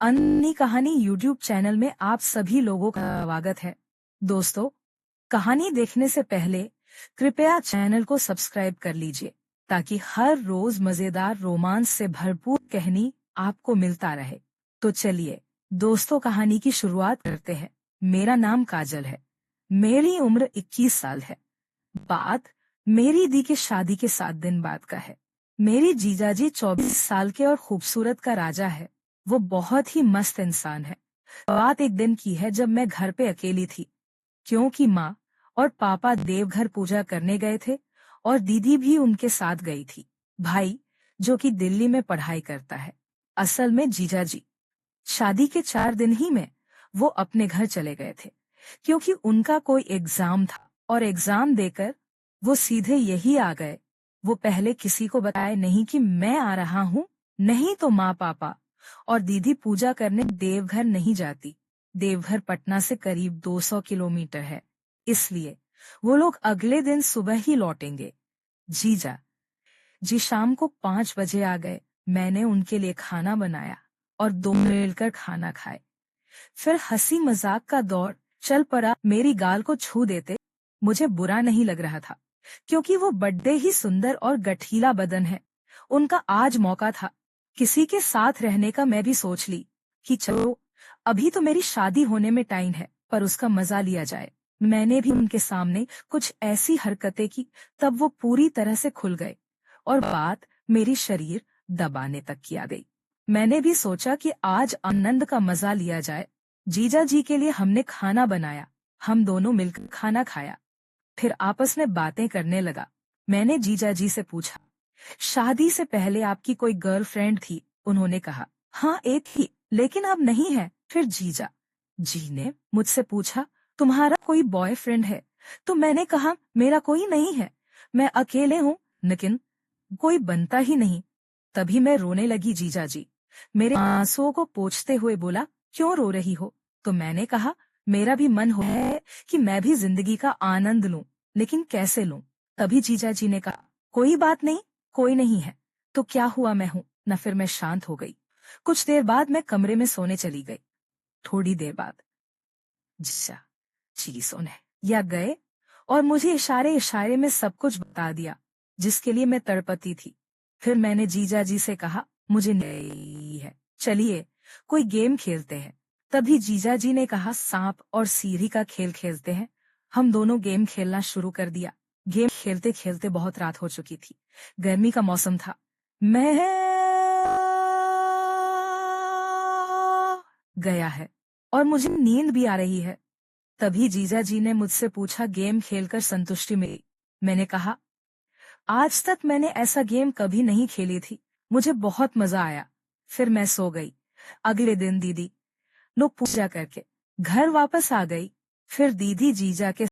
अन्नी कहानी YouTube channel में आप सभी लोगों का स्वागत है। दोस्तों, कहानी देखने से पहले कृपया चैनल को सब्सक्राइब कर लीजिए ताकि हर रोज मजेदार रोमांस से भरपूर कहानी आपको मिलता रहे। तो चलिए दोस्तों, कहानी की शुरुआत करते हैं। मेरा नाम काजल है। मेरी उम्र 21 साल है। बात मेरी दी के शादी के 7 दिन बाद का है। मेरी जीजाजी 24 साल के और खूबसूरत का राजा है। वो बहुत ही मस्त इंसान है। बात एक दिन की है जब मैं घर पे अकेली थी, क्योंकि माँ और पापा देवघर पूजा करने गए थे और दीदी भी उनके साथ गई थी। भाई, जो कि दिल्ली में पढ़ाई करता है, असल में जीजाजी, शादी के 4 दिन ही में वो अपने घर चले गए थे, क्योंकि उनका कोई एग्जाम था और एग्जाम देकर वो सीधे यही आ गए। वो पहले किसी को बताए नहीं कि मैं आ रहा हूँ, नहीं तो माँ पापा और दीदी पूजा करने देवघर नहीं जाती। देवघर पटना से करीब 200 किलोमीटर है, इसलिए वो लोग अगले दिन सुबह ही लौटेंगे। जीजा जी शाम को 5 बजे आ गए। मैंने उनके लिए खाना बनाया और दोनों मिलकर खाना खाए। फिर हंसी मजाक का दौर चल पड़ा। मेरी गाल को छू देते मुझे बुरा नहीं लग रहा था, क्योंकि वो बड्डे ही सुंदर और गठीला बदन है। उनका आज मौका था किसी के साथ रहने का। मैं भी सोच ली कि चलो, अभी तो मेरी शादी होने में टाइम है, पर उसका मजा लिया जाए। मैंने भी उनके सामने कुछ ऐसी हरकतें की, तब वो पूरी तरह से खुल गए और बात मेरी शरीर दबाने तक की आ गई। मैंने भी सोचा कि आज आनंद का मजा लिया जाए। जीजा जी के लिए हमने खाना बनाया। हम दोनों मिलकर खाना खाया, फिर आपस में बातें करने लगा। मैंने जीजा जी से पूछा, शादी से पहले आपकी कोई गर्लफ्रेंड थी? उन्होंने कहा, हाँ एक थी, लेकिन अब नहीं है। फिर जीजा जी ने मुझसे पूछा, तुम्हारा कोई बॉयफ्रेंड है? तो मैंने कहा, मेरा कोई नहीं है, मैं अकेले हूँ, लेकिन कोई बनता ही नहीं। तभी मैं रोने लगी। जीजा जी मेरे आंसुओं को पोंछते हुए बोला, क्यों रो रही हो? तो मैंने कहा, मेरा भी मन हो है कि मैं भी जिंदगी का आनंद लूं, लेकिन कैसे लूं? तभी जीजा जी ने कहा, कोई बात नहीं, कोई नहीं है तो क्या हुआ, मैं हूं न। फिर मैं शांत हो गई। कुछ देर बाद मैं कमरे में सोने चली गई। थोड़ी देर बाद जीजा जी सोने या गए और मुझे इशारे इशारे में सब कुछ बता दिया, जिसके लिए मैं तड़पती थी। फिर मैंने जीजा जी से कहा, मुझे नहीं है, चलिए कोई गेम खेलते हैं। तभी जीजा जी ने कहा, सांप और सीढ़ी का खेल खेलते हैं। हम दोनों गेम खेलना शुरू कर दिया। गेम खेलते खेलते बहुत रात हो चुकी थी। गर्मी का मौसम था। मैं गया है और मुझे नींद भी आ रही है। तभी जीजा जी ने मुझसे पूछा, गेम खेलकर संतुष्टि मिली? मैंने कहा, आज तक मैंने ऐसा गेम कभी नहीं खेली थी, मुझे बहुत मजा आया। फिर मैं सो गई। अगले दिन दीदी लोग पूजा करके घर वापस आ गई। फिर दीदी जीजा के